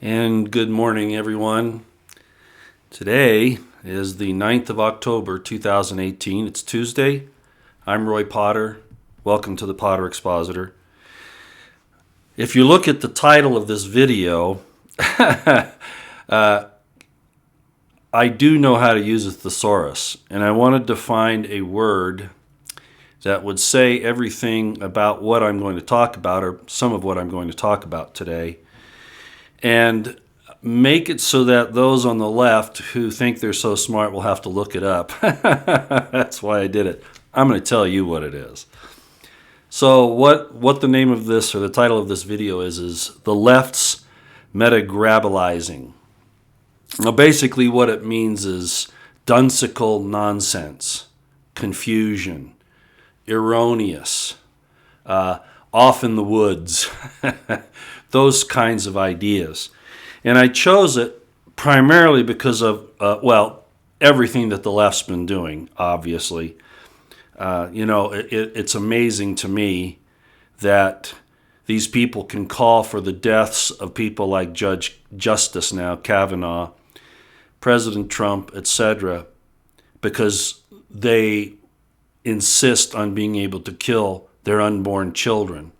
And good morning, everyone. Today is the 9th of October, 2018. It's Tuesday. I'm Roy Potter. Welcome to the Potter Expositor. If you look at the title of this video, I do know how to use a thesaurus, and I wanted to find a word that would say everything about what I'm going to talk about, or some of what I'm going to talk about today, and make it so that those on the left who think they're so smart will have to look it up. That's why I did it. I'm going to tell you what it is. So what the name of this, or the title of this video is The Left's Metagrabolizing. Now basically what it means is dunsical nonsense, confusion, erroneous, off in the woods, those kinds of ideas. And I chose it primarily because of, everything that the left's been doing, obviously. It's amazing to me that these people can call for the deaths of people like Justice now, Kavanaugh, President Trump, etc., because they insist on being able to kill their unborn children.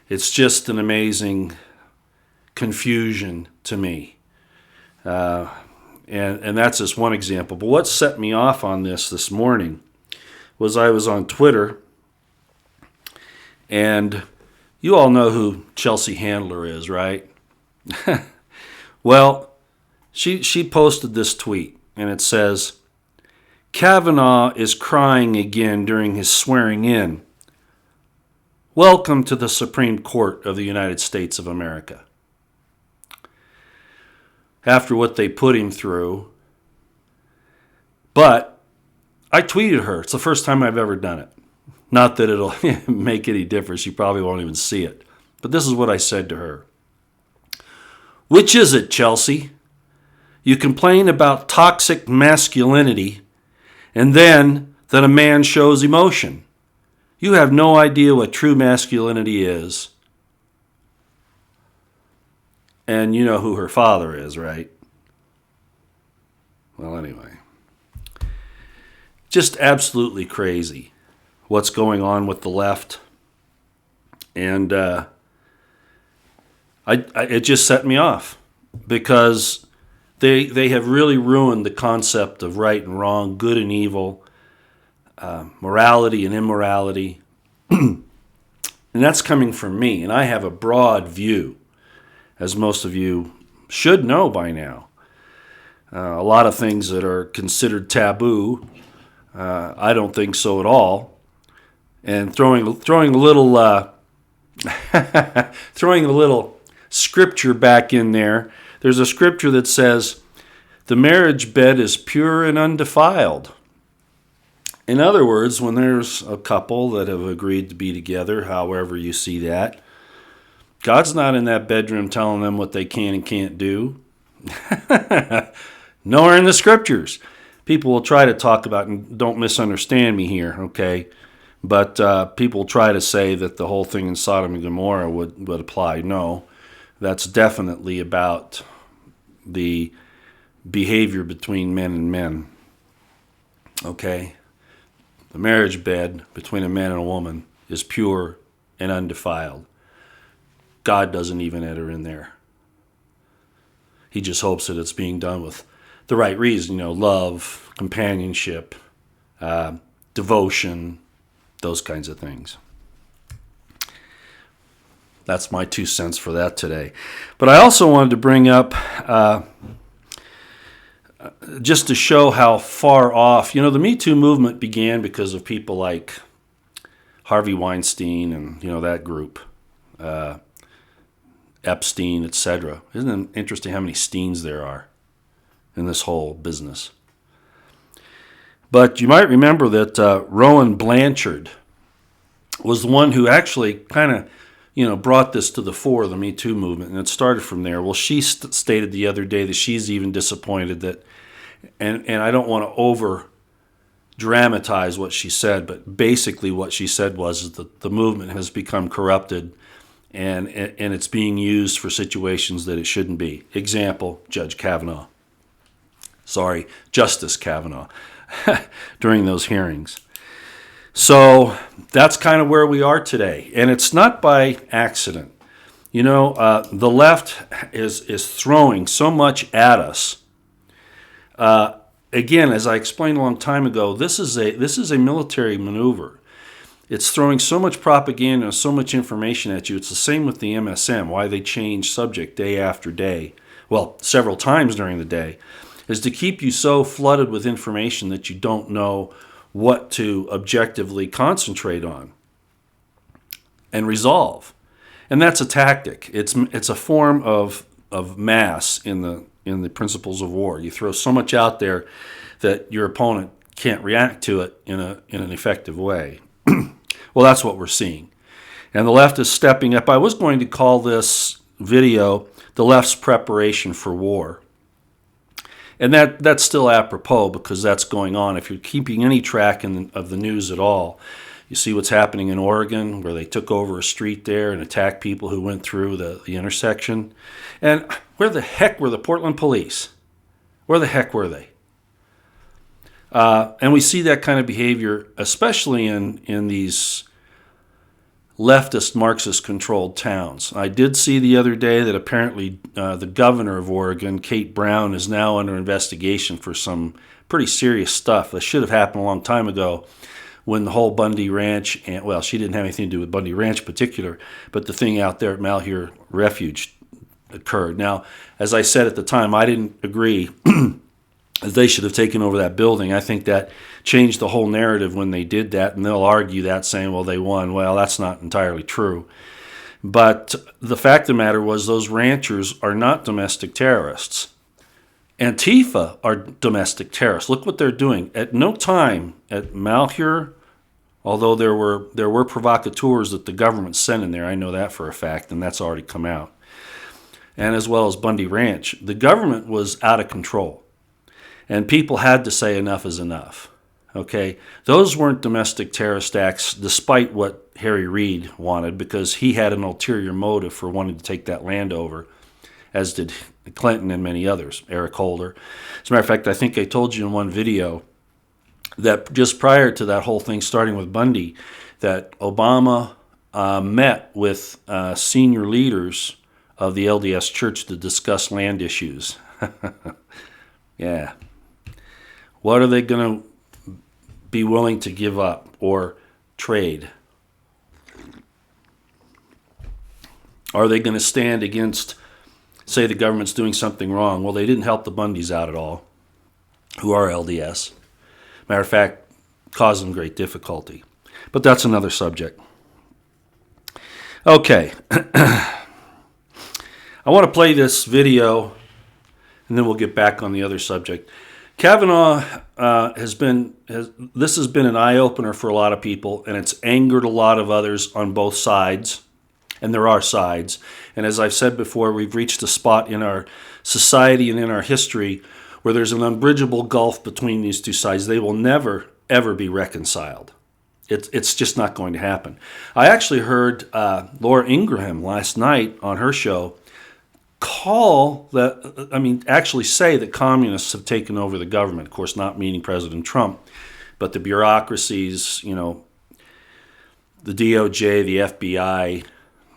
It's just an amazing confusion to me. And that's just one example. But what set me off on this morning was I was on Twitter, and you all know who Chelsea Handler is, right? Well, she posted this tweet, and it says, "Kavanaugh is crying again during his swearing in. Welcome to the Supreme Court of the United States of America." After what they put him through. But I tweeted her. It's the first time I've ever done it. Not that it'll make any difference. You probably won't even see it. But this is what I said to her. "Which is it, Chelsea? You complain about toxic masculinity, and then that a man shows emotion. You have no idea what true masculinity is." And you know who her father is, right? Well, anyway. Just absolutely crazy what's going on with the left. And it just set me off because they have really ruined the concept of right and wrong, good and evil, morality and immorality. And that's coming from me, and I have a broad view, as most of you should know by now. A lot of things that are considered taboo, I don't think so at all. And throwing a little throwing a little scripture back in there. There's a scripture that says, "The marriage bed is pure and undefiled." In other words, when there's a couple that have agreed to be together, however you see that, God's not in that bedroom telling them what they can and can't do. Nowhere in the scriptures. People will try to talk about, and don't misunderstand me here, okay? But people try to say that the whole thing in Sodom and Gomorrah would apply. No, that's definitely about the behavior between men and men, okay? The marriage bed between a man and a woman is pure and undefiled. God doesn't even enter in there. He just hopes that it's being done with the right reason, love, companionship, devotion, those kinds of things. That's my 2 cents for that today. But I also wanted to bring up, just to show how far off, the MeToo movement began because of people like Harvey Weinstein and, that group. Epstein, etc. Isn't it interesting how many Steens there are in this whole business? But you might remember that Rowan Blanchard was the one who actually kind of, brought this to the fore, the Me Too movement, and it started from there. Well, she stated the other day that she's even disappointed that, and I don't want to over dramatize what she said, but basically what she said was that the movement has become corrupted and it's being used for situations that it shouldn't be. Example, Judge Kavanaugh. Sorry, Justice Kavanaugh during those hearings. So that's kind of where we are today, and it's not by accident. You know, the left is throwing so much at us. Again, as I explained a long time ago, this is a military maneuver. It's throwing so much propaganda and so much information at you. It's the same with the MSM, why they change subject day after day, well, several times during the day, is to keep you so flooded with information that you don't know what to objectively concentrate on and resolve. And that's a tactic. It's a form of mass in the principles of war. You throw so much out there that your opponent can't react to it in an effective way. Well, that's what we're seeing. And the left is stepping up. I was going to call this video the left's preparation for war. And that's still apropos because that's going on. If you're keeping any track of the news at all, you see what's happening in Oregon, where they took over a street there and attacked people who went through the intersection. And where the heck were the Portland police? Where the heck were they? And we see that kind of behavior, especially in these leftist, Marxist-controlled towns. I did see the other day that apparently the governor of Oregon, Kate Brown, is now under investigation for some pretty serious stuff. That should have happened a long time ago when the whole Bundy Ranch, well, she didn't have anything to do with Bundy Ranch in particular, but the thing out there at Malheur Refuge occurred. Now, as I said at the time, I didn't agree they should have taken over that building. I think that changed the whole narrative when they did that, and they'll argue that, saying, well, they won. Well, that's not entirely true. But the fact of the matter was those ranchers are not domestic terrorists. Antifa are domestic terrorists. Look what they're doing. At no time at Malheur, although there were provocateurs that the government sent in there, I know that for a fact, and that's already come out, and as well as Bundy Ranch, the government was out of control. And people had to say enough is enough. Okay, those weren't domestic terrorist acts, despite what Harry Reid wanted, because he had an ulterior motive for wanting to take that land over, as did Clinton and many others, Eric Holder. As a matter of fact, I think I told you in one video that just prior to that whole thing starting with Bundy, that Obama met with senior leaders of the LDS Church to discuss land issues. Yeah. What are they going to be willing to give up or trade? Are they going to stand against, say the government's doing something wrong? Well, they didn't help the Bundys out at all, who are LDS. Matter of fact, caused them great difficulty. But that's another subject. Okay. I want to play this video, and then we'll get back on the other subject. Kavanaugh has been an eye-opener for a lot of people, and it's angered a lot of others on both sides, and there are sides. And as I've said before, we've reached a spot in our society and in our history where there's an unbridgeable gulf between these two sides. They will never, ever be reconciled. It's just not going to happen. I actually heard Laura Ingraham last night on her show actually say that communists have taken over the government. Of course, not meaning President Trump, but the bureaucracies, the DOJ, the FBI,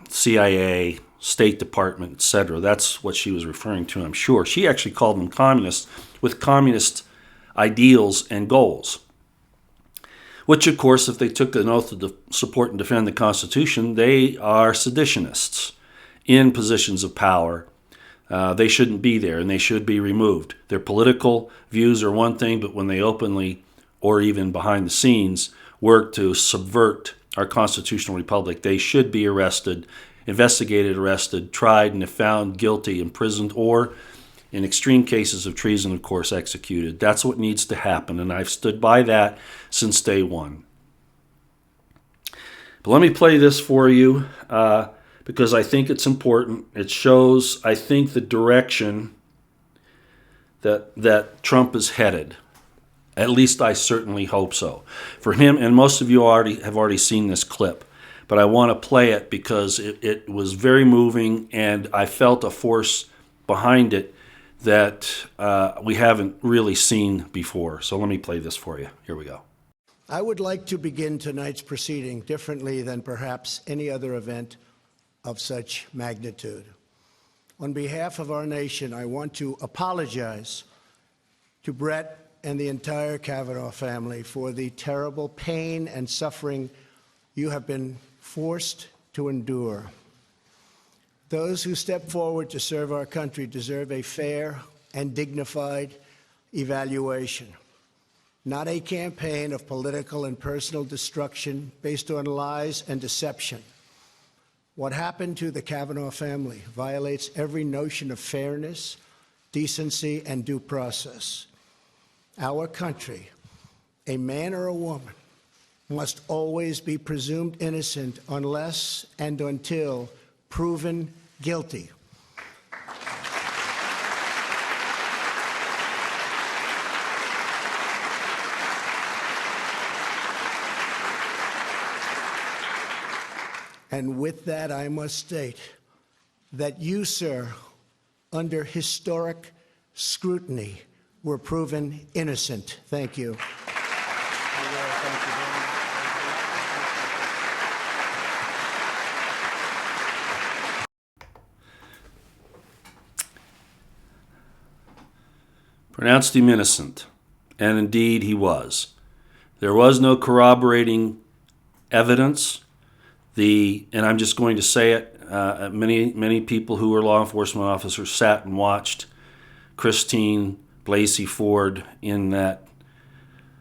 CIA, State Department, etc. That's what she was referring to, I'm sure. She actually called them communists with communist ideals and goals, which, of course, if they took an oath to support and defend the Constitution, they are seditionists in positions of power. They shouldn't be there, and they should be removed. Their political views are one thing, but when they openly, or even behind the scenes, work to subvert our constitutional republic, they should be arrested, investigated, arrested, tried, and if found guilty, imprisoned, or, in extreme cases of treason, of course, executed. That's what needs to happen, and I've stood by that since day one. But let me play this for you, because I think it's important. It shows, I think, the direction that Trump is headed. At least I certainly hope so. For him, and most of you have already seen this clip, but I want to play it because it was very moving, and I felt a force behind it that we haven't really seen before. So let me play this for you. Here we go. I would like to begin tonight's proceeding differently than perhaps any other event of such magnitude. On behalf of our nation, I want to apologize to Brett and the entire Kavanaugh family for the terrible pain and suffering you have been forced to endure. Those who step forward to serve our country deserve a fair and dignified evaluation, not a campaign of political and personal destruction based on lies and deception. What happened to the Kavanaugh family violates every notion of fairness, decency, and due process. Our country, a man or a woman, must always be presumed innocent unless and until proven guilty. And with that, I must state that you, sir, under historic scrutiny, were proven innocent. Thank you. Pronounced him innocent, and indeed he was. There was no corroborating evidence. And I'm just going to say it, many people who were law enforcement officers sat and watched Christine Blasey Ford in that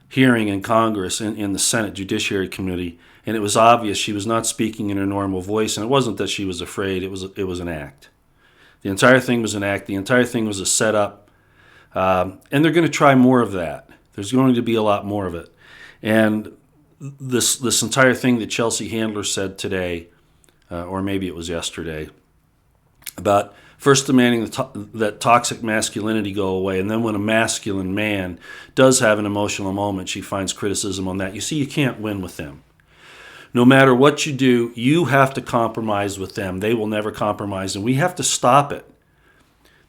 hearing in Congress, in the Senate Judiciary Committee, and it was obvious she was not speaking in her normal voice, and it wasn't that she was afraid, it was an act. The entire thing was an act. The entire thing was a setup, and they're going to try more of that. There's going to be a lot more of it. And this entire thing that Chelsea Handler said today, or maybe it was yesterday, about first demanding that toxic masculinity go away, and then when a masculine man does have an emotional moment, she finds criticism on that. You see, you can't win with them. No matter what you do, you have to compromise with them. They will never compromise, and we have to stop it.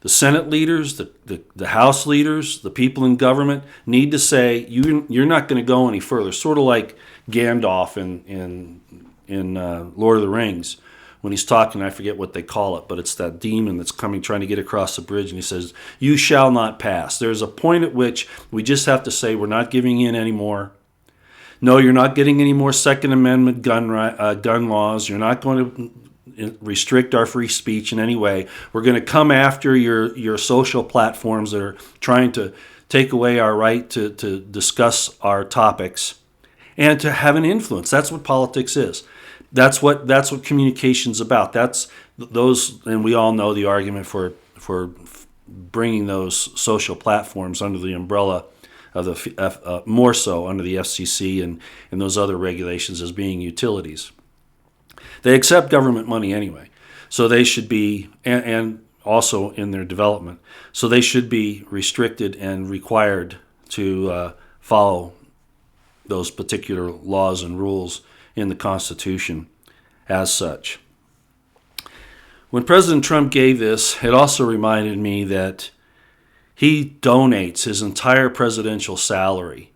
The Senate leaders, the House leaders, the people in government need to say, you're not going to go any further. Sort of like Gandalf in Lord of the Rings. When he's talking, I forget what they call it, but it's that demon that's coming, trying to get across the bridge, and he says, you shall not pass. There's a point at which we just have to say, we're not giving in anymore. No, you're not getting any more Second Amendment gun laws. You're not going to restrict our free speech in any way. We're going to come after your social platforms that are trying to take away our right to discuss our topics and to have an influence. That's what politics is. That's what communication's about. That's those, and we all know the argument for bringing those social platforms under the umbrella of the more so under the FCC and those other regulations as being utilities. They accept government money anyway, so they should be, and also in their development, so they should be restricted and required to follow those particular laws and rules in the Constitution as such. When President Trump gave this, it also reminded me that he donates his entire presidential salary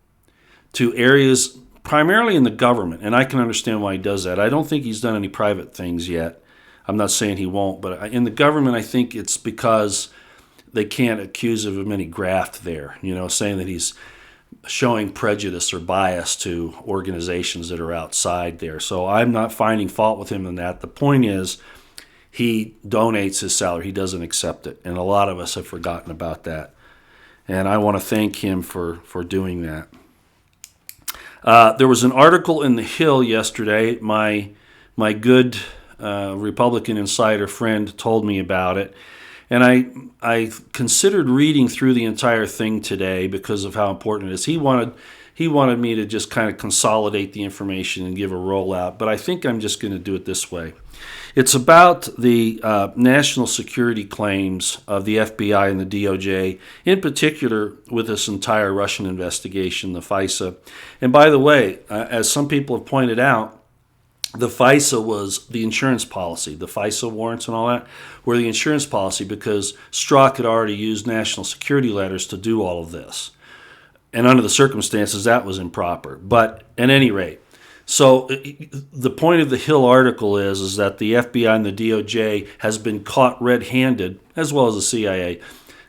to areas primarily in the government, and I can understand why he does that. I don't think he's done any private things yet. I'm not saying he won't, but in the government, I think it's because they can't accuse him of any graft there, saying that he's showing prejudice or bias to organizations that are outside there. So I'm not finding fault with him in that. The point is, he donates his salary. He doesn't accept it, and a lot of us have forgotten about that. And I want to thank him for doing that. There was an article in The Hill yesterday. My good Republican insider friend told me about it, and I considered reading through the entire thing today because of how important it is. He wanted me to just kind of consolidate the information and give a rollout, but I think I'm just going to do it this way. It's about the national security claims of the FBI and the DOJ, in particular with this entire Russian investigation, the FISA. And by the way, as some people have pointed out, the FISA was the insurance policy. The FISA warrants and all that were the insurance policy because Strzok had already used national security letters to do all of this. And under the circumstances, that was improper. But at any rate, so the point of the Hill article is that the FBI and the DOJ has been caught red-handed, as well as the CIA,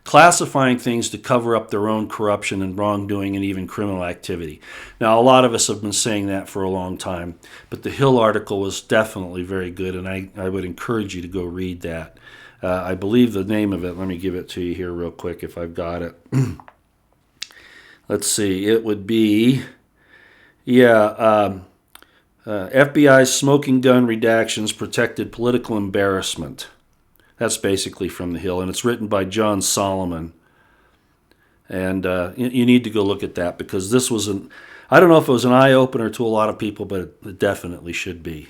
classifying things to cover up their own corruption and wrongdoing and even criminal activity. Now, a lot of us have been saying that for a long time, but the Hill article was definitely very good, and I would encourage you to go read that. I believe the name of it, let me give it to you here real quick if I've got it. Let's see, it would be, FBI's smoking gun redactions protected political embarrassment. That's basically from the Hill, and it's written by John Solomon. And you need to go look at that because this was I don't know if it was an eye-opener to a lot of people, but it definitely should be.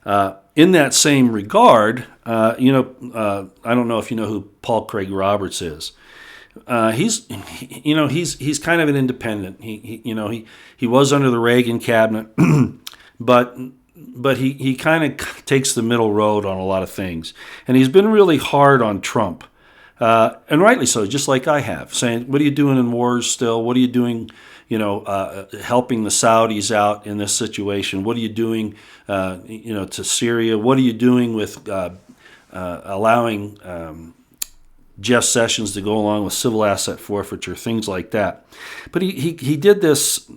In that same regard, I don't know if you know who Paul Craig Roberts is. He's kind of an independent. He was under the Reagan cabinet, but he kind of takes the middle road on a lot of things, and he's been really hard on Trump, and rightly so, just like I have, saying, "What are you doing in wars still? What are you doing? Helping the Saudis out in this situation? What are you doing, to Syria? What are you doing with allowing?" Jeff Sessions to go along with civil asset forfeiture, things like that. But he did this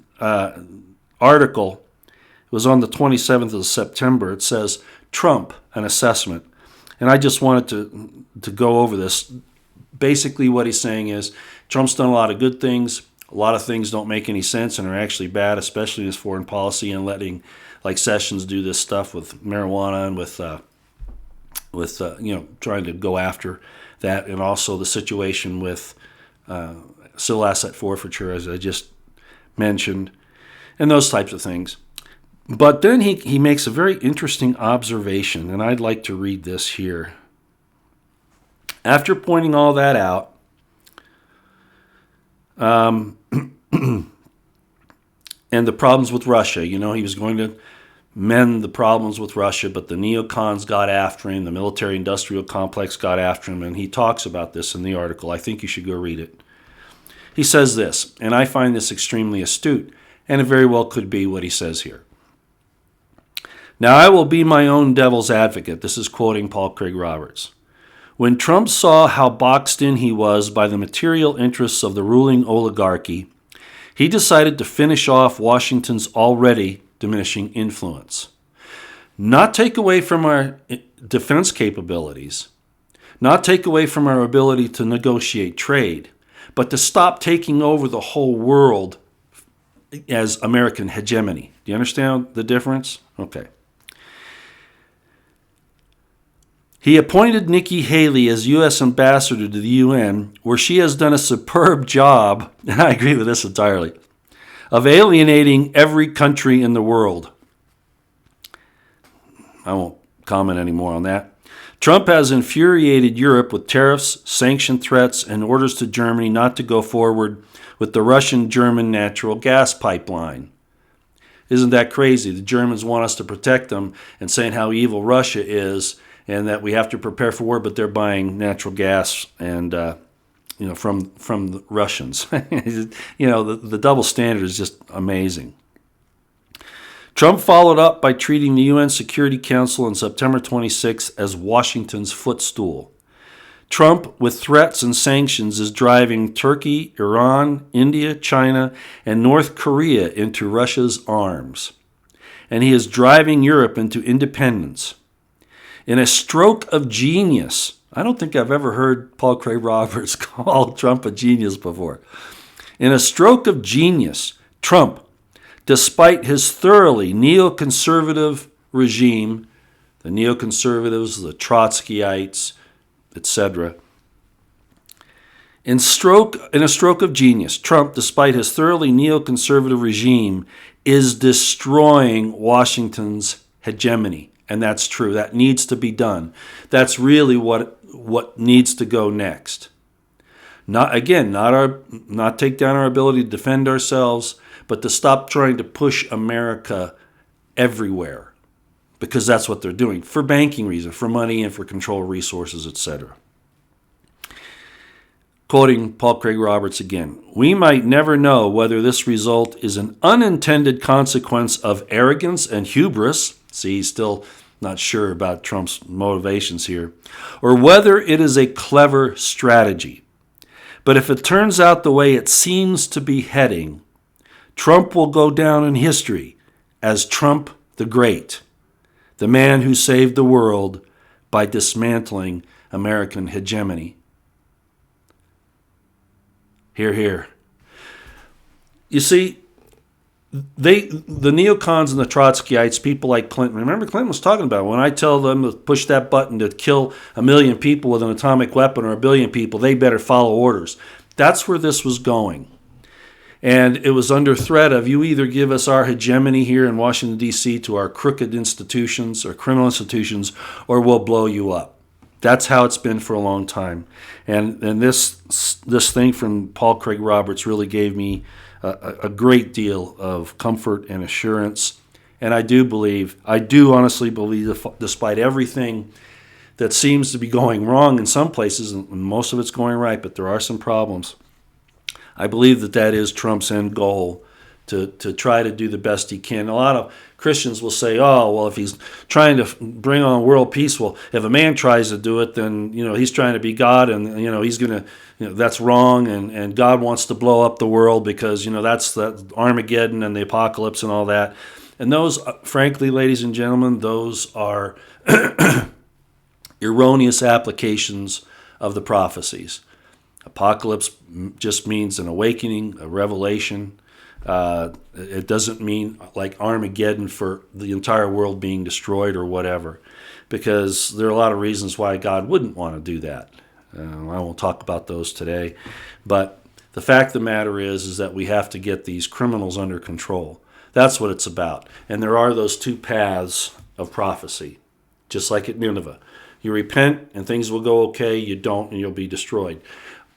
article. It was on the 27th of September. It says, Trump, an assessment. And I just wanted to go over this. Basically what he's saying is Trump's done a lot of good things. A lot of things don't make any sense and are actually bad, especially in his foreign policy and letting, like Sessions, do this stuff with marijuana and with trying to go after that, and also the situation with civil asset forfeiture, as I just mentioned, and those types of things. But then he makes a very interesting observation, and I'd like to read this here. After pointing all that out, and the problems with Russia, he was going to mend the problems with Russia, but the neocons got after him, the military-industrial complex got after him, and he talks about this in the article. I think you should go read it. He says this, and I find this extremely astute, and it very well could be what he says here. Now, I will be my own devil's advocate. This is quoting Paul Craig Roberts. When Trump saw how boxed in he was by the material interests of the ruling oligarchy, he decided to finish off Washington's already diminishing influence. Not take away from our defense capabilities, not take away from our ability to negotiate trade, but to stop taking over the whole world as American hegemony. Do you understand the difference? Okay. He appointed Nikki Haley as U.S. ambassador to the UN, where she has done a superb job, and I agree with this entirely, of alienating every country in the world. I won't comment any more on that. Trump has infuriated Europe with tariffs, sanction threats, and orders to Germany not to go forward with the Russian-German natural gas pipeline. Isn't that crazy? The Germans want us to protect them and saying how evil Russia is and that we have to prepare for war, but they're buying natural gas and from the Russians. The double standard is just amazing. Trump followed up by treating the UN Security Council on September 26 as Washington's footstool. Trump, with threats and sanctions, is driving Turkey, Iran, India, China, and North Korea into Russia's arms. And he is driving Europe into independence. In a stroke of genius, I don't think I've ever heard Paul Craig Roberts call Trump a genius before. In a stroke of genius, Trump, despite his thoroughly neoconservative regime, the neoconservatives, the Trotskyites, etc. In a stroke of genius, Trump, despite his thoroughly neoconservative regime, is destroying Washington's hegemony. And that's true. That needs to be done. That's really what needs to go next. Not take down our ability to defend ourselves, but to stop trying to push America everywhere, because that's what they're doing for banking reasons, for money and for control of resources, etc. Quoting Paul Craig Roberts again, "We might never know whether this result is an unintended consequence of arrogance and hubris," see, he's still not sure about Trump's motivations here, "or whether it is a clever strategy. But if it turns out the way it seems to be heading, Trump will go down in history as Trump the Great, the man who saved the world by dismantling American hegemony." Hear, hear. You see, the neocons and the Trotskyites, people like Clinton, remember Clinton was talking about, when I tell them to push that button to kill 1 million people with an atomic weapon or 1 billion people, they better follow orders. That's where this was going. And it was under threat of, you either give us our hegemony here in Washington, D.C. to our crooked institutions or criminal institutions, or we'll blow you up. That's how it's been for a long time. And this thing from Paul Craig Roberts really gave me a great deal of comfort and assurance. And I do honestly believe, despite everything that seems to be going wrong in some places, and most of it's going right, but there are some problems, I believe that is Trump's end goal, to try to do the best he can. A lot of Christians will say, oh, well, if he's trying to bring on world peace, well, if a man tries to do it, then, he's trying to be God, and, he's going to, that's wrong, and God wants to blow up the world because, that's the Armageddon and the apocalypse and all that. And those, frankly, ladies and gentlemen, those are erroneous applications of the prophecies. Apocalypse just means an awakening, a revelation. It doesn't mean like Armageddon for the entire world being destroyed or whatever, because there are a lot of reasons why God wouldn't want to do that. I won't talk about those today, but the fact of the matter is that we have to get these criminals under control. That's what it's about. And there are those two paths of prophecy, just like at Nineveh. You repent and things will go okay. You don't and you'll be destroyed.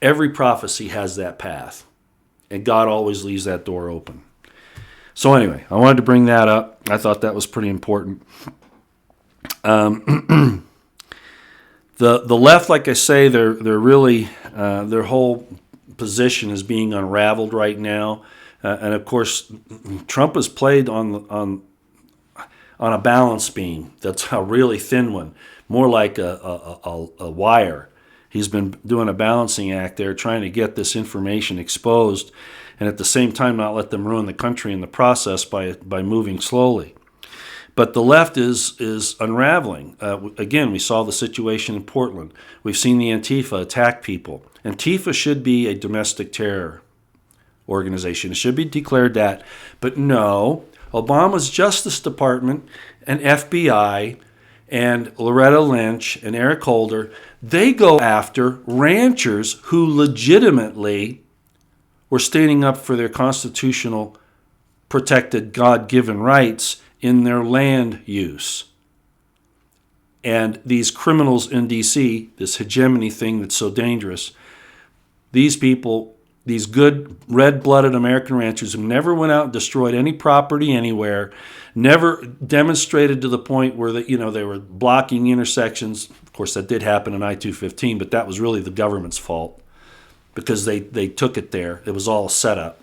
Every prophecy has that path. And God always leaves that door open. So anyway, I wanted to bring that up. I thought that was pretty important. The left, like I say, they're really their whole position is being unraveled right now, and of course, Trump has played on a balance beam. That's a really thin one, more like a wire. He's been doing a balancing act there, trying to get this information exposed, and at the same time not let them ruin the country in the process by moving slowly. But the left is unraveling. Again, we saw the situation in Portland. We've seen the Antifa attack people. Antifa should be a domestic terror organization. It should be declared that. But no, Obama's Justice Department and FBI and Loretta Lynch and Eric Holder, they go after ranchers who legitimately were standing up for their constitutional protected God-given rights in their land use. And these criminals in D.C., this hegemony thing that's so dangerous, these people, these good red-blooded American ranchers who never went out and destroyed any property anywhere, never demonstrated to the point where they were blocking intersections. Of course, that did happen in I-215, but that was really the government's fault because they took it there. It was all set up.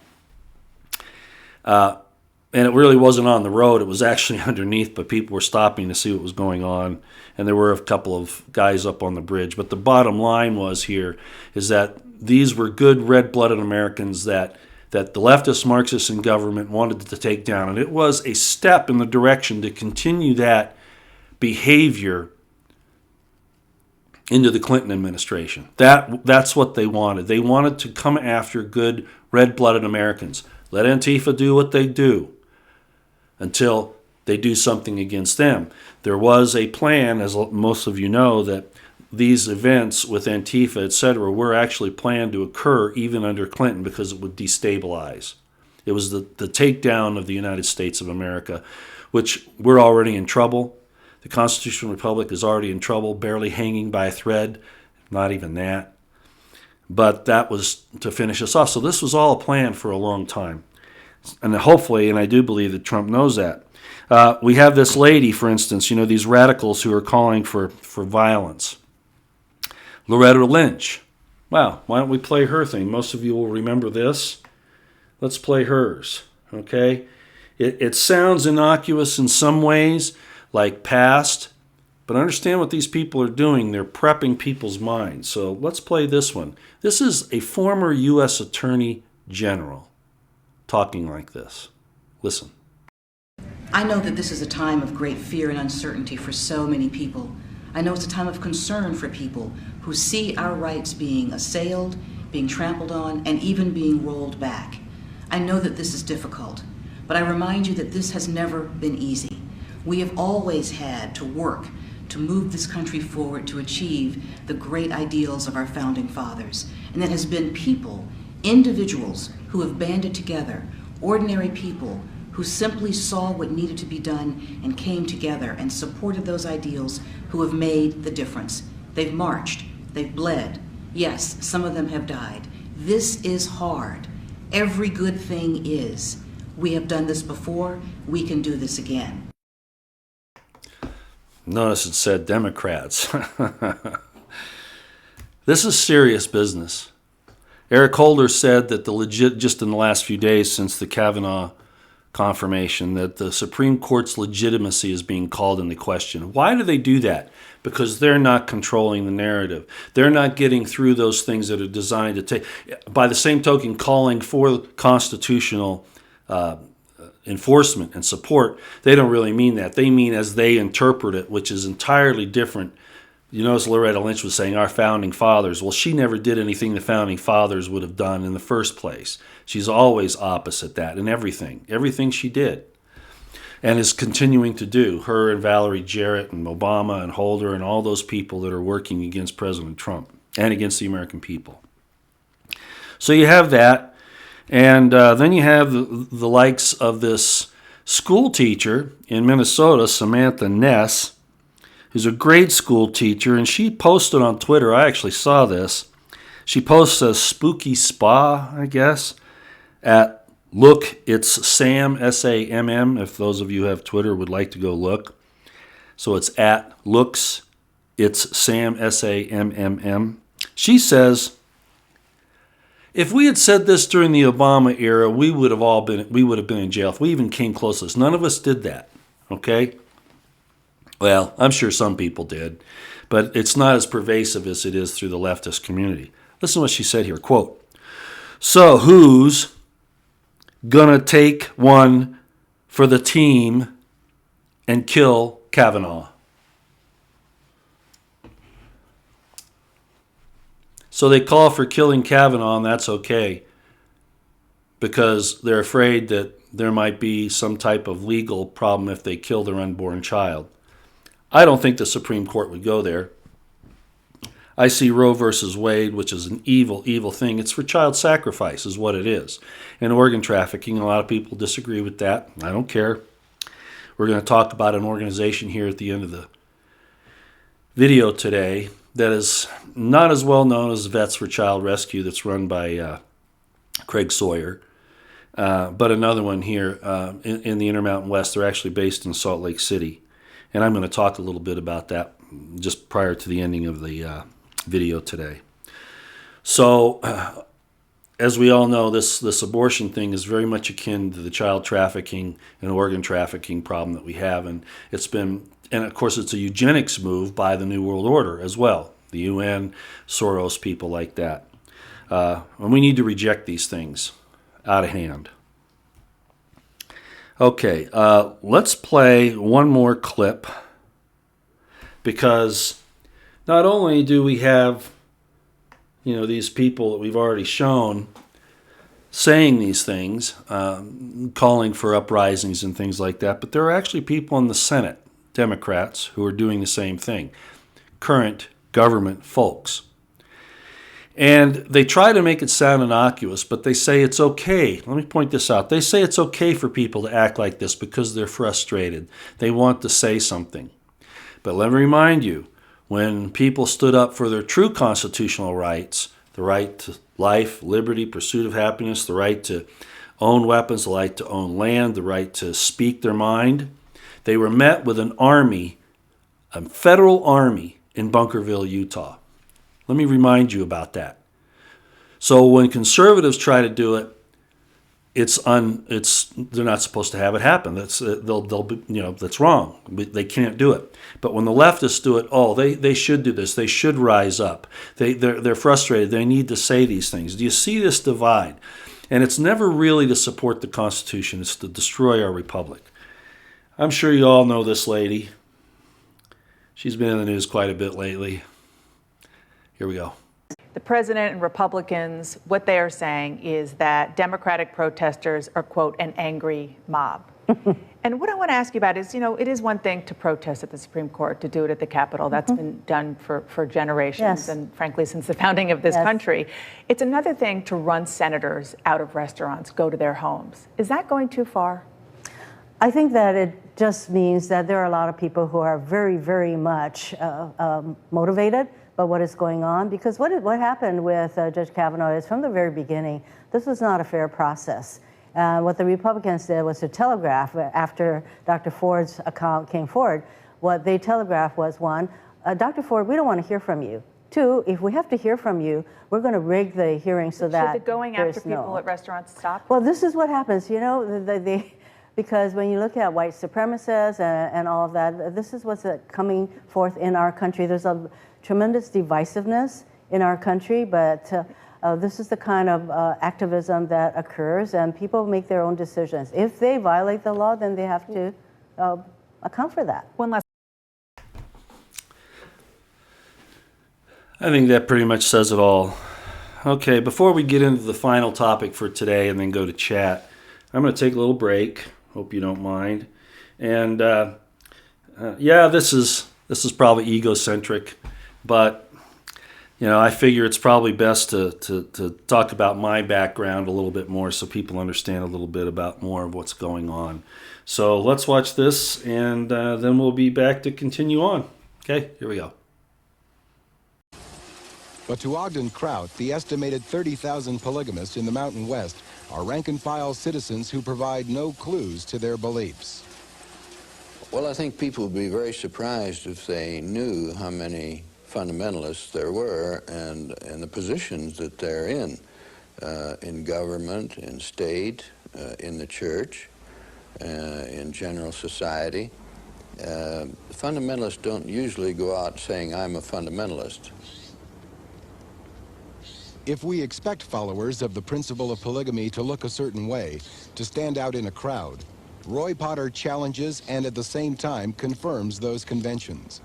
And it really wasn't on the road. It was actually underneath, but people were stopping to see what was going on. And there were a couple of guys up on the bridge. But the bottom line is that these were good red-blooded Americans that the leftist Marxists in government wanted to take down. And it was a step in the direction to continue that behavior into the Clinton administration. That's what they wanted. They wanted to come after good red-blooded Americans. Let Antifa do what they do until they do something against them. There was a plan, as most of you know, that these events with Antifa, etc., were actually planned to occur even under Clinton because it would destabilize. It was the takedown of the United States of America, which we're already in trouble. The Constitutional Republic is already in trouble, barely hanging by a thread, not even that. But that was to finish us off. So this was all a plan for a long time. And hopefully, and I do believe that Trump knows that. We have this lady, for instance, these radicals who are calling for violence. Loretta Lynch. Wow, why don't we play her thing? Most of you will remember this. Let's play hers, okay? It sounds innocuous in some ways, like past, but understand what these people are doing. They're prepping people's minds. So let's play this one. This is a former U.S. Attorney General talking like this. Listen. I know that this is a time of great fear and uncertainty for so many people. I know it's a time of concern for people who see our rights being assailed, being trampled on, and even being rolled back. I know that this is difficult, but I remind you that this has never been easy. We have always had to work to move this country forward to achieve the great ideals of our founding fathers. And that has been people, individuals who have banded together, ordinary people who simply saw what needed to be done and came together and supported those ideals, who have made the difference. They've marched, they've bled. Yes, some of them have died. This is hard. Every good thing is. We have done this before, we can do this again. Notice it said Democrats. This is serious business. Eric Holder said that just in the last few days since the Kavanaugh confirmation, that the Supreme Court's legitimacy is being called into question. Why do they do that? Because they're not controlling the narrative. They're not getting through those things that are designed to take, by the same token, calling for constitutional enforcement and support. They don't really mean that. They mean as they interpret it, which is entirely different. You notice Loretta Lynch was saying our founding fathers. Well, she never did anything the founding fathers would have done in the first place. She's always opposite that in everything she did, and is continuing to do. Her and Valerie Jarrett and Obama and Holder and all those people that are working against President Trump and against the American people. So you have that, and then you have the likes of this school teacher in Minnesota, Samantha Ness, who's a grade school teacher, and she posted on Twitter, I actually saw this, she posts a spooky spa, I guess, at Look, It's Sam, S-A-M-M, if those of you who have Twitter would like to go look. So it's at Looks, It's Sam, S-A-M-M-M. She says, if we had said this during the Obama era, we would have been in jail. If we even came close to this. None of us did that, okay? Well, I'm sure some people did, but it's not as pervasive as it is through the leftist community. Listen to what she said here, quote, so who's gonna take one for the team and kill Kavanaugh? So they call for killing Kavanaugh, and that's okay, because they're afraid that there might be some type of legal problem if they kill their unborn child. I don't think the Supreme Court would go there. I see Roe versus Wade, which is an evil, evil thing. It's for child sacrifice is what it is. And organ trafficking, a lot of people disagree with that. I don't care. We're going to talk about an organization here at the end of the video today that is not as well known as Vets for Child Rescue, that's run by Craig Sawyer, but another one here in the Intermountain West. They're actually based in Salt Lake City. And I'm going to talk a little bit about that just prior to the ending of the video today. So, as we all know, this abortion thing is very much akin to the child trafficking and organ trafficking problem that we have. And of course, it's a eugenics move by the New World Order as well. The UN, Soros, people like that. And we need to reject these things out of hand. Okay, let's play one more clip, because not only do we have, these people that we've already shown saying these things, calling for uprisings and things like that, but there are actually people in the Senate, Democrats, who are doing the same thing, current government folks. And they try to make it sound innocuous, but they say it's okay. Let me point this out. They say it's okay for people to act like this because they're frustrated. They want to say something. But let me remind you, when people stood up for their true constitutional rights, the right to life, liberty, pursuit of happiness, the right to own weapons, the right to own land, the right to speak their mind, They were met with an army, a federal army in Bunkerville, Utah. Let me remind you about that. So when conservatives try to do it, they're not supposed to have it happen. That's that's wrong. They can't do it. But when the leftists do it, they should do this. They should rise up. They're frustrated. They need to say these things. Do you see this divide? And it's never really to support the Constitution. It's to destroy our republic. I'm sure you all know this lady. She's been in the news quite a bit lately. Here we go. The president and Republicans, what they are saying is that Democratic protesters are, quote, an angry mob. And what I want to ask you about is, it is one thing to protest at the Supreme Court, to do it at the Capitol. That's been done for generations and, frankly, since the founding of this country. It's another thing to run senators out of restaurants, go to their homes. Is that going too far? I think that it just means that there are a lot of people who are very, very much motivated by what is going on, because what happened with Judge Kavanaugh is, from the very beginning, this was not a fair process. What the Republicans did was to telegraph, after Dr. Ford's account came forward, what they telegraphed was, one, Dr. Ford, we don't want to hear from you. Two, if we have to hear from you, we're going to rig the hearing so that should the going after people at restaurants stop? Well, this is what happens, because when you look at white supremacists and all of that, this is what's coming forth in our country. There's a tremendous divisiveness in our country, but this is the kind of activism that occurs, and people make their own decisions. If they violate the law, then they have to account for that. One last. I think that pretty much says it all. Okay, before we get into the final topic for today and then go to chat, I'm going to take a little break. Hope you don't mind. And this is probably egocentric, but I figure it's probably best to talk about my background a little bit more so people understand a little bit about more of what's going on. So let's watch this, and then we'll be back to continue on. Okay, here we go. But to Ogden Kraut, the estimated 30,000 polygamists in the Mountain West are rank-and-file citizens who provide no clues to their beliefs. Well, I think people would be very surprised if they knew how many fundamentalists there were and the positions that they're in government, in state, in the church, in general society. Fundamentalists don't usually go out saying, I'm a fundamentalist. If we expect followers of the principle of polygamy to look a certain way, to stand out in a crowd, Roy Potter challenges and at the same time confirms those conventions.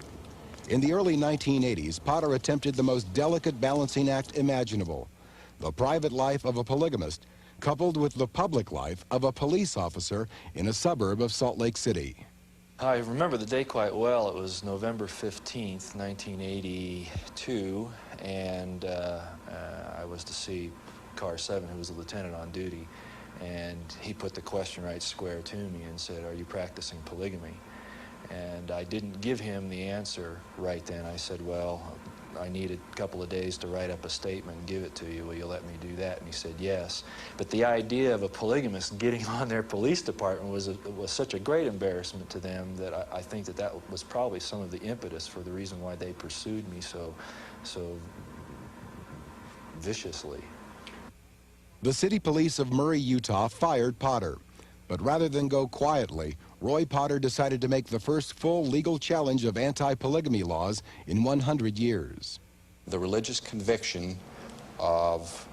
In the early 1980s, Potter attempted the most delicate balancing act imaginable: the private life of a polygamist coupled with the public life of a police officer in a suburb of Salt Lake City. I remember the day quite well. It was November 15th, 1982, and I was to see Car 7, who was a lieutenant on duty, and he put the question right square to me and said, "Are you practicing polygamy?" And I didn't give him the answer right then. I said, "Well, I need a couple of days to write up a statement and give it to you. Will you let me do that?" And he said, "Yes." But the idea of a polygamist getting on their police department was such a great embarrassment to them that I think that was probably some of the impetus for the reason why they pursued me so viciously. The city police of Murray, Utah fired Potter. But rather than go quietly, Roy Potter decided to make the first full legal challenge of anti-polygamy laws in 100 years. The religious conviction of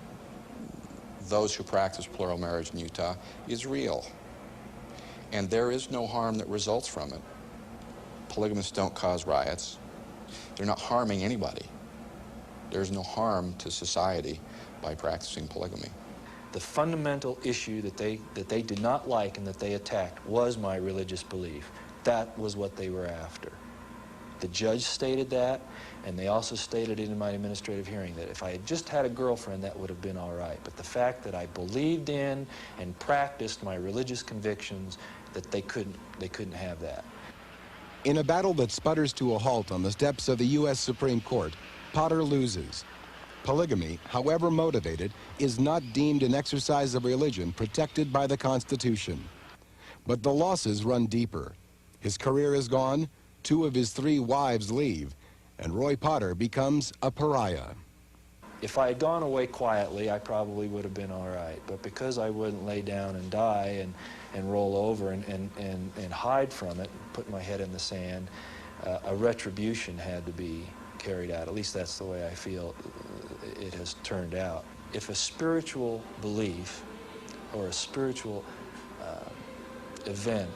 those who practice plural marriage in Utah is real. And there is no harm that results from it. Polygamists don't cause riots. They're not harming anybody. There's no harm to society by practicing polygamy. The fundamental issue that they did not like and that they attacked was my religious belief. That was what they were after. The judge stated that, and they also stated it in my administrative hearing that if I had just had a girlfriend, that would have been all right. But the fact that I believed in and practiced my religious convictions, that they couldn't have that. In a battle that sputters to a halt on the steps of the U.S. Supreme Court, Potter loses. Polygamy, however motivated, is not deemed an exercise of religion protected by the Constitution. But the losses run deeper. His career is gone, 2 of his 3 wives leave, and Roy Potter becomes a pariah. If I had gone away quietly, I probably would have been all right. But because I wouldn't lay down and die and roll over and hide from it, and put my head in the sand, a retribution had to be carried out. At least that's the way I feel it has turned out. If a spiritual belief or a spiritual event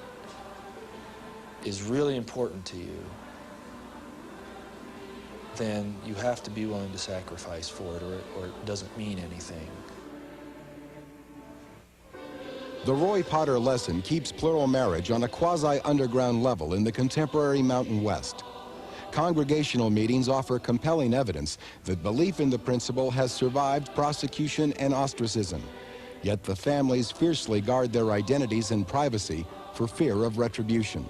is really important to you, then you have to be willing to sacrifice for it, or it doesn't mean anything. The Roy Potter lesson keeps plural marriage on a quasi-underground level in the contemporary Mountain West. Congregational meetings offer compelling evidence that belief in the principle has survived prosecution and ostracism. Yet the families fiercely guard their identities and privacy for fear of retribution.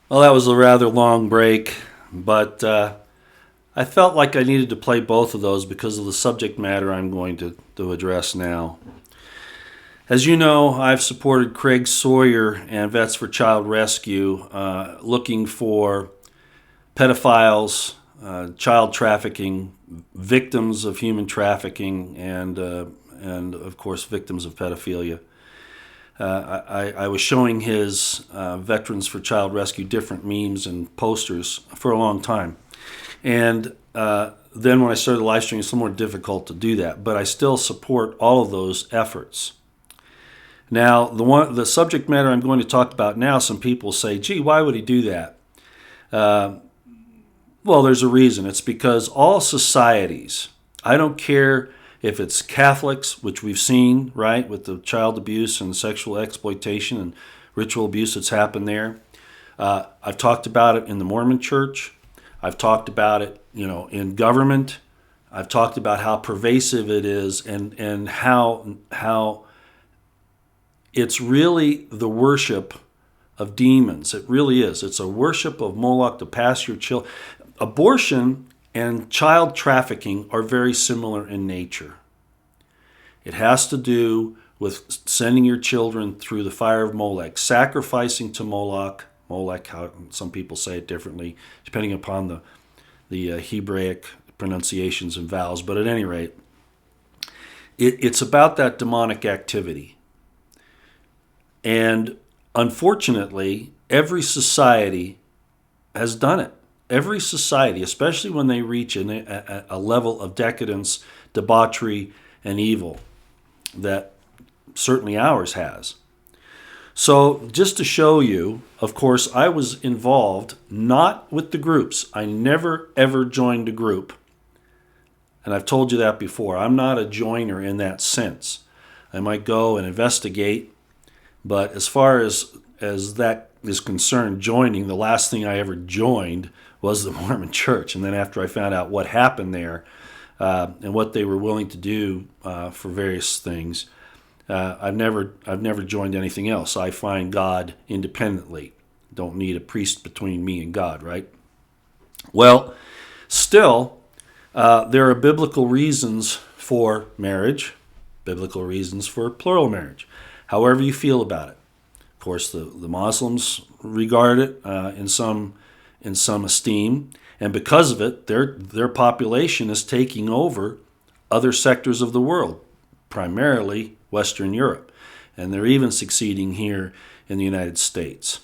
Well, that was a rather long break, but I felt like I needed to play both of those because of the subject matter I'm going to address now. As you know, I've supported Craig Sawyer and Vets for Child Rescue looking for pedophiles, child trafficking, victims of human trafficking, and of course victims of pedophilia. I was showing his Veterans for Child Rescue different memes and posters for a long time. And then when I started the live stream, it's a little more difficult to do that. But I still support all of those efforts. Now, the subject matter I'm going to talk about now, some people say, gee, why would he do that? Well, there's a reason. It's because all societies, I don't care if it's Catholics, which we've seen, right, with the child abuse and sexual exploitation and ritual abuse that's happened there. I've talked about it in the Mormon Church. I've talked about it, in government. I've talked about how pervasive it is and how it's really the worship of demons. It really is. It's a worship of Moloch to pass your children. Abortion and child trafficking are very similar in nature. It has to do with sending your children through the fire of Molech, sacrificing to Moloch, how some people say it differently, depending upon the Hebraic pronunciations and vowels. But at any rate, it's about that demonic activity. And unfortunately, every society has done it. every society, especially when they reach a level of decadence, debauchery, and evil that certainly ours has. So just to show you, of course, I was involved not with the groups. I never, ever joined a group. And I've told you that before. I'm not a joiner in that sense. I might go and investigate, but as far as that is concerned, joining, the last thing I ever joined was the Mormon Church. And then after I found out what happened there and what they were willing to do for various things, I've never joined anything else. I find God independently. Don't need a priest between me and God, right? Well, still, there are biblical reasons for marriage, biblical reasons for plural marriage, however you feel about it. Of course, the Muslims regard it in some esteem, and because of it, their population is taking over other sectors of the world, primarily Western Europe, and they're even succeeding here in the United States.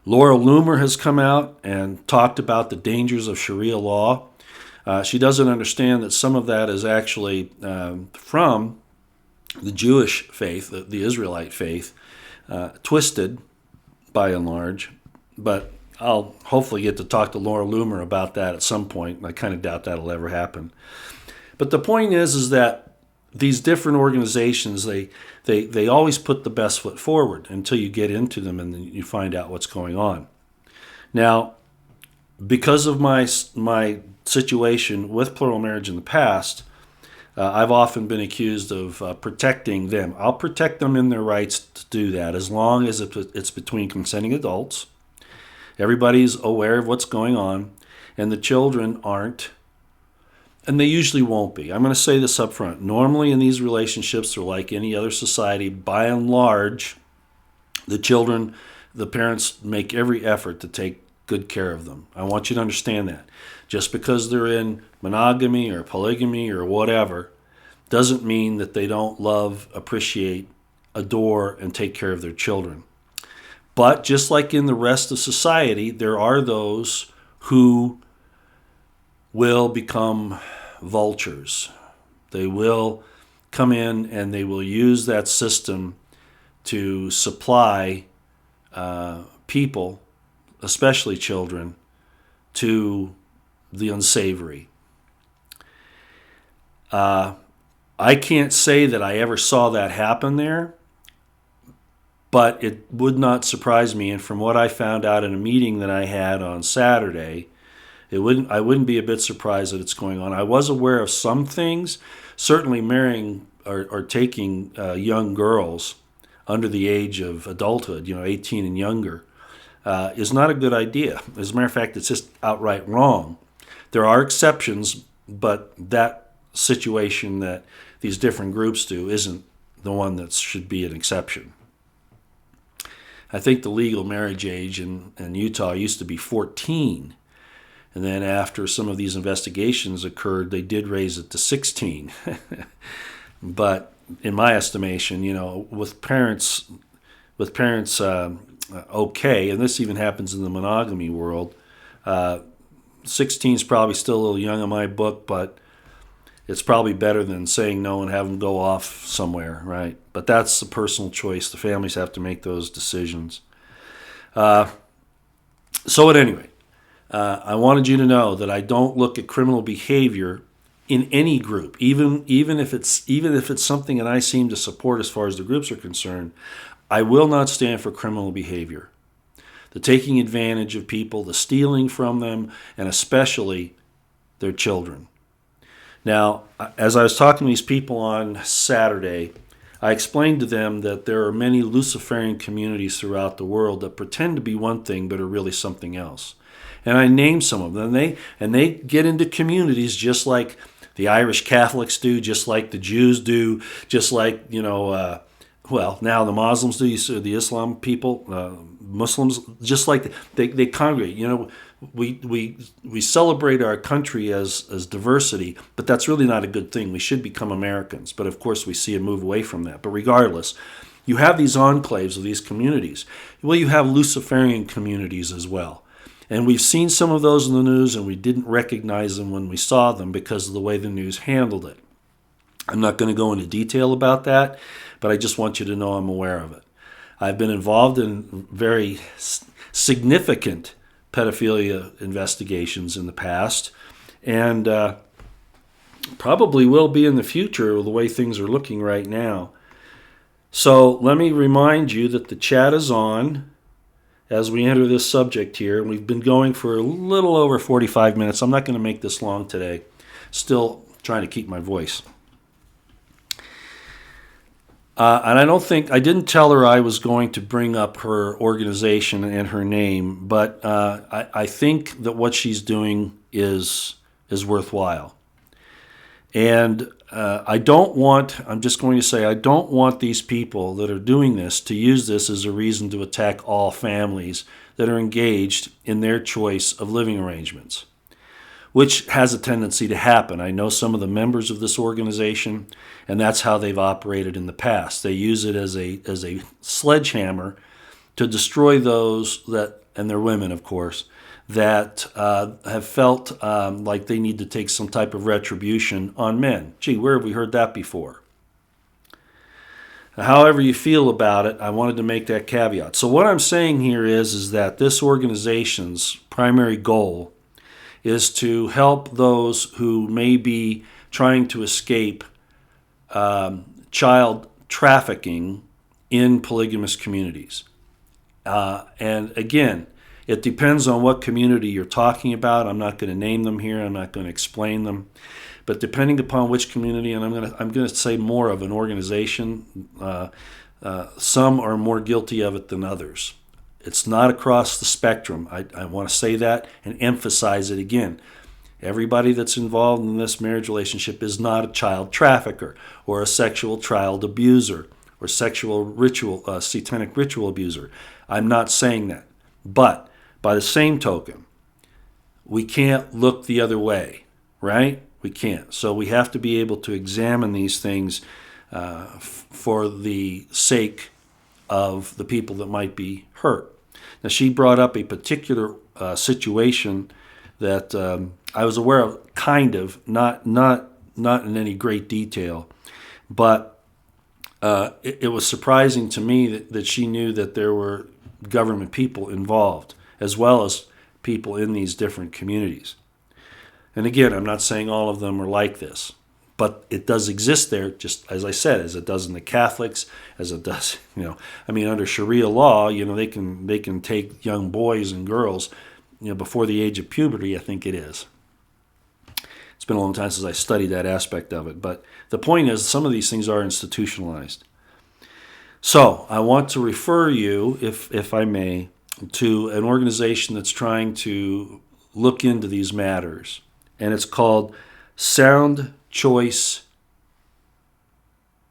Laura Loomer has come out and talked about the dangers of Sharia law. She doesn't understand that some of that is actually from the Jewish faith, the Israelite faith, twisted by and large. But I'll hopefully get to talk to Laura Loomer about that at some point. I kind of doubt that'll ever happen. But the point is that these different organizations, they always put the best foot forward until you get into them and you find out what's going on. Now, because of my situation with plural marriage in the past, I've often been accused of protecting them. I'll protect them in their rights to do that as long as it's between consenting adults. Everybody's aware of what's going on, and the children aren't, and they usually won't be. I'm going to say this up front. Normally in these relationships, or like any other society, by and large, the parents make every effort to take good care of them. I want you to understand that. Just because they're in monogamy or polygamy or whatever doesn't mean that they don't love, appreciate, adore, and take care of their children. But just like in the rest of society, there are those who will become vultures. They will come in and they will use that system to supply people, especially children, to the unsavory. I can't say that I ever saw that happen there, but it would not surprise me. And from what I found out in a meeting that I had on Saturday, I wouldn't be a bit surprised that it's going on. I was aware of some things. Certainly marrying or taking young girls under the age of adulthood, 18 and younger, is not a good idea. As a matter of fact, it's just outright wrong. There are exceptions, but that situation that these different groups do isn't the one that should be an exception. I think the legal marriage age in Utah used to be 14. And then after some of these investigations occurred, they did raise it to 16. But in my estimation, with parents okay, and this even happens in the monogamy world, 16 is probably still a little young in my book, but it's probably better than saying no and have them go off somewhere, right? But that's a personal choice. The families have to make those decisions. So at any rate, I wanted you to know that I don't look at criminal behavior in any group, even if it's something that I seem to support as far as the groups are concerned. I will not stand for criminal behavior. The taking advantage of people, the stealing from them, and especially their children. Now, as I was talking to these people on Saturday, I explained to them that there are many Luciferian communities throughout the world that pretend to be one thing but are really something else. And I named some of them. And they get into communities just like the Irish Catholics do, just like the Jews do, just like, now the Muslims do, the Islam people, Muslims, just like they congregate. We celebrate our country as diversity, but that's really not a good thing. We should become Americans. But of course, we see a move away from that. But regardless, you have these enclaves of these communities. Well, you have Luciferian communities as well. And we've seen some of those in the news, and we didn't recognize them when we saw them because of the way the news handled it. I'm not going to go into detail about that, but I just want you to know I'm aware of it. I've been involved in very significant pedophilia investigations in the past, and probably will be in the future the way things are looking right now. So let me remind you that the chat is on as we enter this subject here. We've been going for a little over 45 minutes. I'm not going to make this long today. Still trying to keep my voice. And I didn't tell her I was going to bring up her organization and her name, but I think that what she's doing is worthwhile. And I'm just going to say, I don't want these people that are doing this to use this as a reason to attack all families that are engaged in their choice of living arrangements, which has a tendency to happen. I know some of the members of this organization, and that's how they've operated in the past. They use it as a sledgehammer to destroy those that, and they're women, of course, that have felt like they need to take some type of retribution on men. Gee, where have we heard that before? However you feel about it, I wanted to make that caveat. So what I'm saying here is that this organization's primary goal is to help those who may be trying to escape child trafficking in polygamous communities. And again, it depends on what community you're talking about. I'm not going to name them here. I'm not going to explain them. But depending upon which community, and I'm going to say more of an organization, some are more guilty of it than others. It's not across the spectrum. I want to say that and emphasize it again. Everybody that's involved in this marriage relationship is not a child trafficker or a sexual child abuser or sexual ritual, satanic ritual abuser. I'm not saying that. But by the same token, we can't look the other way, right? We can't. So we have to be able to examine these things for the sake of the people that might be hurt. Now, she brought up a particular situation that I was aware of, kind of, not in any great detail, but it was surprising to me that she knew that there were government people involved, as well as people in these different communities. And again, I'm not saying all of them are like this, but it does exist there, just as I said, as it does in the Catholics, as it does, under Sharia law, they can take young boys and girls, before the age of puberty, I think it is. It's been a long time since I studied that aspect of it, but the point is, some of these things are institutionalized. So I want to refer you, if I may, to an organization that's trying to look into these matters, and it's called Sound Choice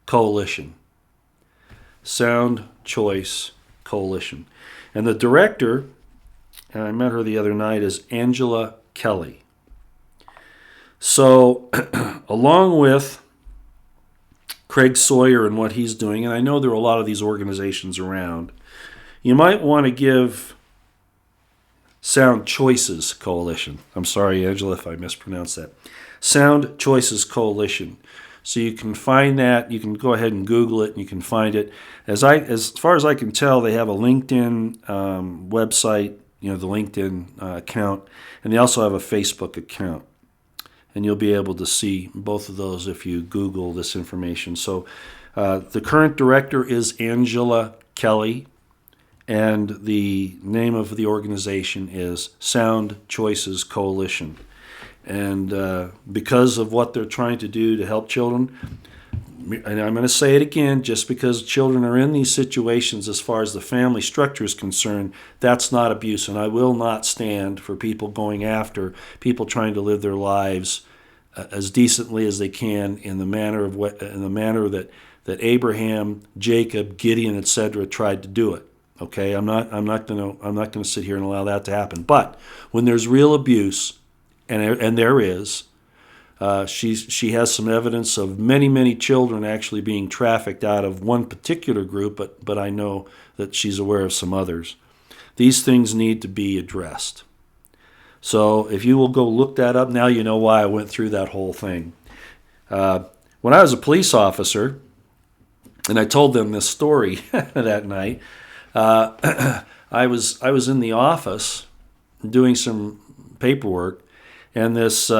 Coalition. Sound Choice Coalition. And the director, and I met her the other night, is Angela Kelly. So, along with Craig Sawyer and what he's doing, and I know there are a lot of these organizations around, you might want to give Sound Choices Coalition. I'm sorry, Angela, if I mispronounced that. Sound Choices Coalition. So you can find that. You can go ahead and Google it, and you can find it. As far as I can tell, they have a LinkedIn website, the LinkedIn account, and they also have a Facebook account. And you'll be able to see both of those if you Google this information. So the current director is Angela Kelly, and the name of the organization is Sound Choices Coalition. And because of what they're trying to do to help children, and I'm going to say it again, just because children are in these situations as far as the family structure is concerned, that's not abuse. And I will not stand for people going after people trying to live their lives as decently as they can in the manner that Abraham, Jacob, Gideon, etc. tried to do it. Okay, I'm not going to sit here and allow that to happen. But when there's real abuse, and there is, she has some evidence of many children actually being trafficked out of one particular group, but I know that she's aware of some others. These things need to be addressed. So if you will go look that up, now you know why I went through that whole thing. When I was a police officer, and I told them this story that night, I was in the office doing some paperwork, and this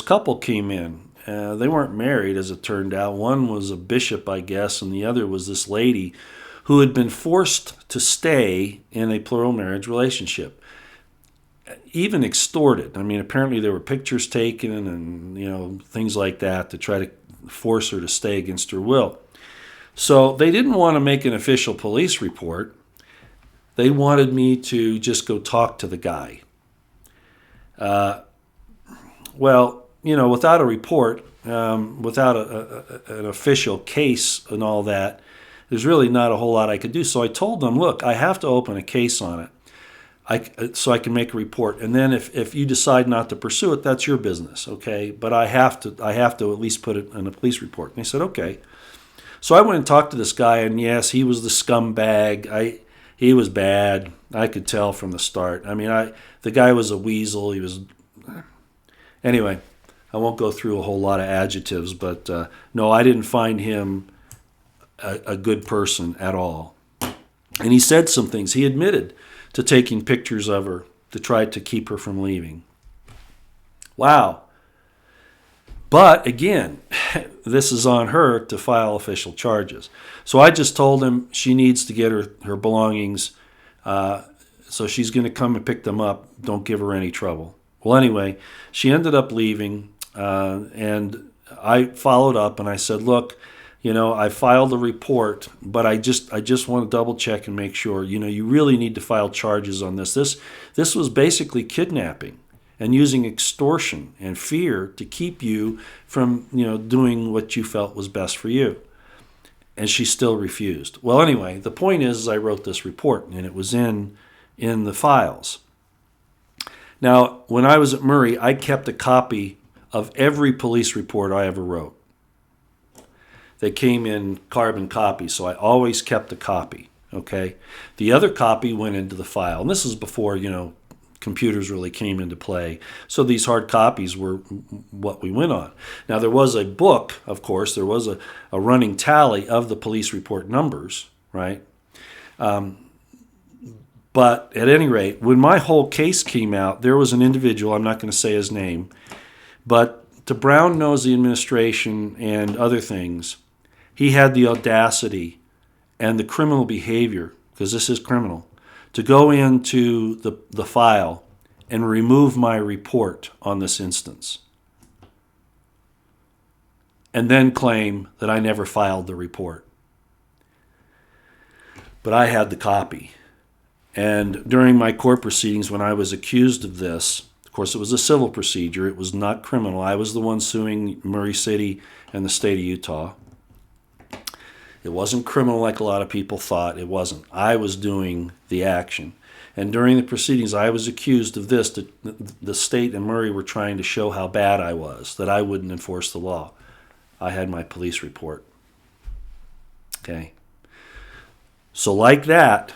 couple came in. They weren't married, as it turned out. One was a bishop, I guess, and the other was this lady who had been forced to stay in a plural marriage relationship, even extorted. I mean, apparently there were pictures taken and things like that to try to force her to stay against her will. So they didn't want to make an official police report. They wanted me to just go talk to the guy. Without a report, without an official case and all that, there's really not a whole lot I could do. So I told them, look, I have to open a case on it so I can make a report. And then if you decide not to pursue it, that's your business, okay? But I have to at least put it in a police report. And they said, okay. So I went and talked to this guy, and yes, he was the scumbag. He was bad. I could tell from the start. I mean, the guy was a weasel. Anyway, I won't go through a whole lot of adjectives, but no, I didn't find him a good person at all. And he said some things. He admitted to taking pictures of her to try to keep her from leaving. Wow. But again, this is on her to file official charges. So I just told him she needs to get her belongings, so she's going to come and pick them up. Don't give her any trouble. Well, anyway, she ended up leaving, and I followed up and I said, look, I filed a report, but I just want to double check and make sure, you really need to file charges on this. This was basically kidnapping and using extortion and fear to keep you from, doing what you felt was best for you. And she still refused. Well, anyway, the point is I wrote this report, and it was in the files. Now, when I was at Murray, I kept a copy of every police report I ever wrote. They came in carbon copies, so I always kept a copy, okay? The other copy went into the file, and this is before, computers really came into play. So these hard copies were what we went on. Now, there was a book, of course. There was a running tally of the police report numbers, right? But at any rate, when my whole case came out, there was an individual, I'm not going to say his name, but to brown-nose the administration and other things, he had the audacity and the criminal behavior, because this is criminal, to go into the file and remove my report on this instance, and then claim that I never filed the report. But I had the copy. And during my court proceedings, when I was accused of this, of course, it was a civil procedure. It was not criminal. I was the one suing Murray City and the state of Utah. It wasn't criminal like a lot of people thought. It wasn't. I was doing the action. And during the proceedings, I was accused of this. The state and Murray were trying to show how bad I was, that I wouldn't enforce the law. I had my police report. Okay. So like that,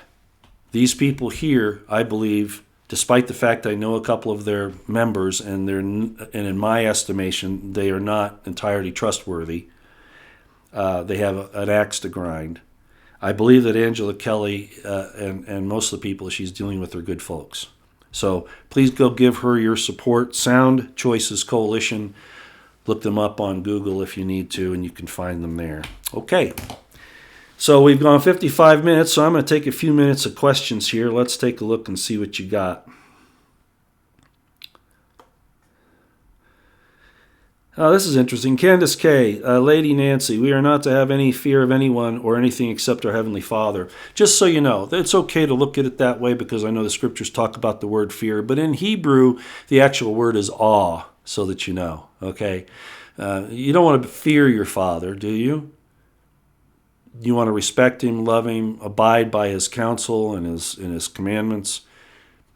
these people here, I believe, despite the fact I know a couple of their members, and in my estimation, they are not entirely trustworthy. They have an axe to grind. I believe that Angela Kelly and most of the people she's dealing with are good folks. So please go give her your support. Sound Choices Coalition. Look them up on Google if you need to, and you can find them there. Okay. So we've gone 55 minutes, so I'm going to take a few minutes of questions here. Let's take a look and see what you got. This is interesting. Candace K., Lady Nancy, we are not to have any fear of anyone or anything except our Heavenly Father. Just so you know, it's okay to look at it that way because I know the scriptures talk about the word fear, but in Hebrew, the actual word is awe, so that you know, okay? You don't want to fear your Father, do you? You want to respect Him, love Him, abide by His counsel and His commandments.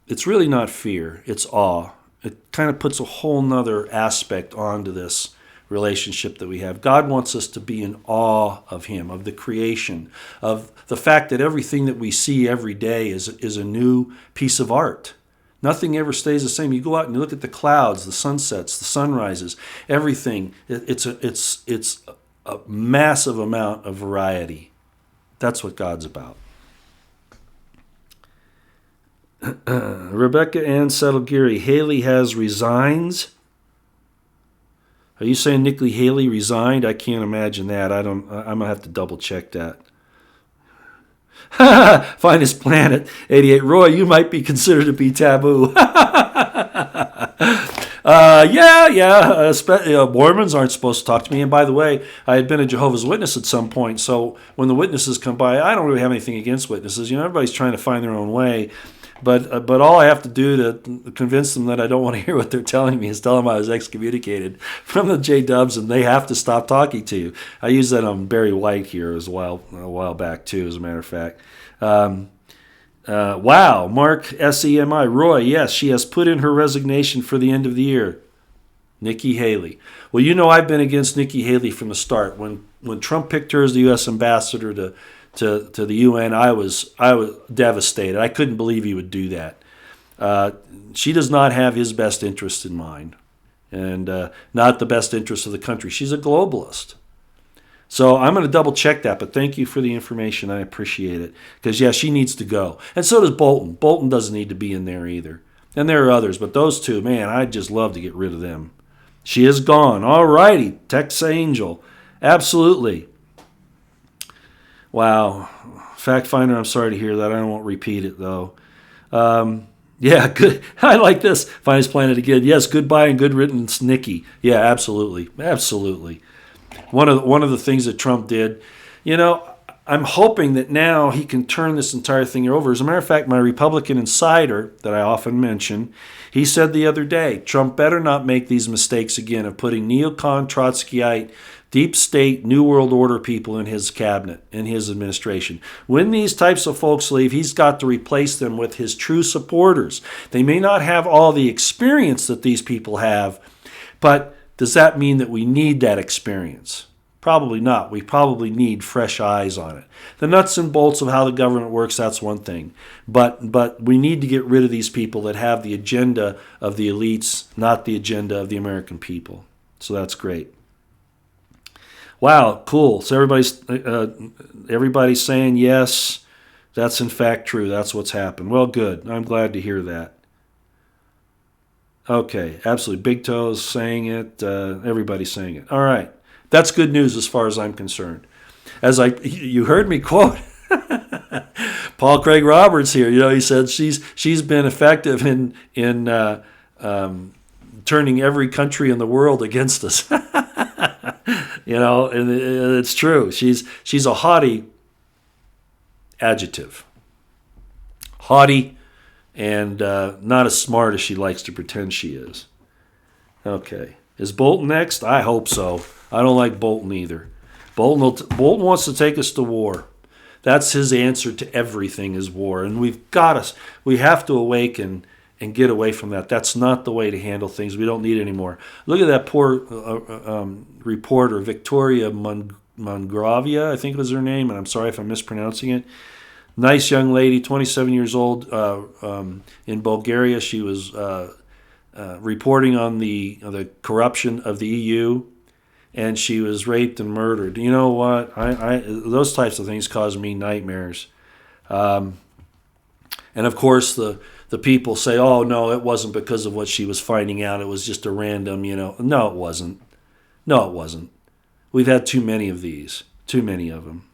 It's really not fear, it's awe. It kind of puts a whole nother aspect onto this relationship that we have. God wants us to be in awe of Him, of the creation, of the fact that everything that we see every day is a new piece of art Nothing ever stays the same. You go out and you look at the clouds, the sunsets, the sunrises, everything. It's a massive amount of variety. That's what God's about. Rebecca Ann Settlegeary, Haley has resigns. Are you saying Nikki Haley resigned? I can't imagine that. I'm gonna have to double check that. Finest Planet 88. Roy, you might be considered to be taboo. Mormons aren't supposed to talk to me. And by the way, I had been a Jehovah's Witness at some point, so when the witnesses come by, I don't really have anything against witnesses. Everybody's trying to find their own way. But all I have to do to convince them that I don't want to hear what they're telling me is tell them I was excommunicated from the J-Dubs, and they have to stop talking to you. I used that on Barry White here a while back, too, as a matter of fact. Wow, Mark SEMI. Roy, yes, she has put in her resignation for the end of the year. Nikki Haley. Well, I've been against Nikki Haley from the start. When Trump picked her as the U.S. ambassador to the UN, I was devastated. I couldn't believe he would do that. She does not have his best interest in mind, and not the best interest of the country. She's a globalist. So I'm going to double check that, but thank you for the information. I appreciate it. Because, yeah, she needs to go. And so does Bolton. Bolton doesn't need to be in there either. And there are others, but those two, man, I'd just love to get rid of them. She is gone. All righty, Tex Angel. Absolutely. Wow. Fact Finder, I'm sorry to hear that. I won't repeat it, though. Yeah, good. I like this. Finest Planet again. Yes, goodbye and good riddance, Nikki. Yeah, absolutely. Absolutely. One of the things that Trump did, I'm hoping that now he can turn this entire thing over. As a matter of fact, my Republican insider that I often mention, he said the other day, Trump better not make these mistakes again of putting neocon, Trotskyite, deep state, New World Order people in his cabinet, in his administration. When these types of folks leave, he's got to replace them with his true supporters. They may not have all the experience that these people have, but does that mean that we need that experience? Probably not. We probably need fresh eyes on it. The nuts and bolts of how the government works, that's one thing. But we need to get rid of these people that have the agenda of the elites, not the agenda of the American people. So that's great. Wow, cool. So everybody's saying yes, that's in fact true. That's what's happened. Well, good. I'm glad to hear that. Okay, absolutely. Big Toe's saying it. Everybody's saying it. All right. That's good news as far as I'm concerned. You heard me quote Paul Craig Roberts here. He said she's been effective in turning every country in the world against us. And it's true. She's a haughty adjective. Haughty and not as smart as she likes to pretend she is. Okay. Is Bolton next? I hope so. I don't like Bolton either. Bolton wants to take us to war. That's his answer to everything is war. And we have to awaken and get away from that. That's not the way to handle things. We don't need it anymore. Look at that poor reporter, Victoria Mongravia, I think was her name, and I'm sorry if I'm mispronouncing it. Nice young lady, 27 years old, in Bulgaria. She was reporting on the corruption of the EU, and she was raped and murdered. You know what? Those types of things cause me nightmares. And of course, the people say, oh, no, it wasn't because of what she was finding out. It was just a random, No, it wasn't. No, it wasn't. We've had too many of these. Too many of them.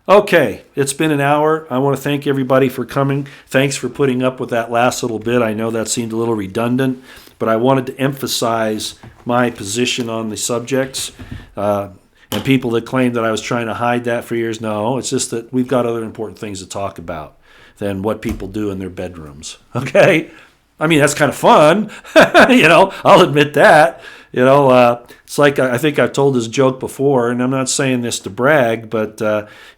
Okay, it's been an hour. I want to thank everybody for coming. Thanks for putting up with that last little bit. I know that seemed a little redundant, but I wanted to emphasize my position on the subjects. And people that claim that I was trying to hide that for years, no, it's just that we've got other important things to talk about than what people do in their bedrooms. Okay? I mean, that's kind of fun. I'll admit that. It's like I think I've told this joke before, and I'm not saying this to brag, but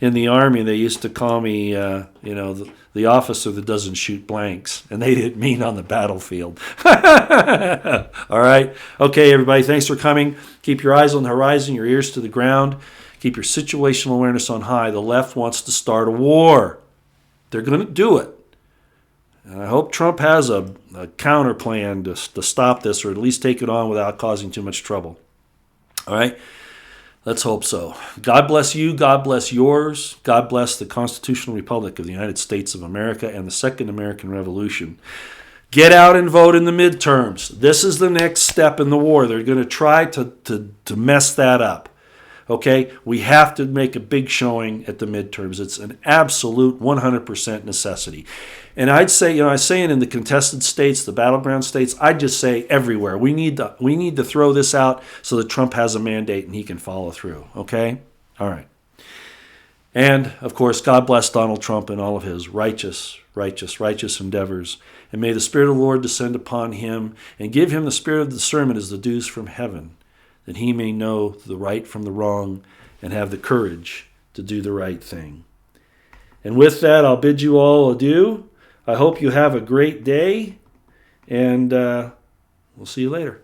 in the Army they used to call me, the officer that doesn't shoot blanks, and they didn't mean on the battlefield. All right? Okay, everybody, thanks for coming. Keep your eyes on the horizon, your ears to the ground. Keep your situational awareness on high. The left wants to start a war. They're going to do it. And I hope Trump has a counter plan to stop this, or at least take it on without causing too much trouble. All right? Let's hope so. God bless you. God bless yours. God bless the Constitutional Republic of the United States of America and the Second American Revolution. Get out and vote in the midterms. This is the next step in the war. They're going to try to mess that up. Okay? We have to make a big showing at the midterms. It's an absolute 100% necessity. And I'd say, I was saying in the contested states, the battleground states, I'd just say everywhere. We need to throw this out so that Trump has a mandate and he can follow through. Okay? All right. And, of course, God bless Donald Trump and all of his righteous endeavors. And may the Spirit of the Lord descend upon him and give him the spirit of discernment as the dews from heaven, that he may know the right from the wrong and have the courage to do the right thing. And with that, I'll bid you all adieu. I hope you have a great day, and we'll see you later.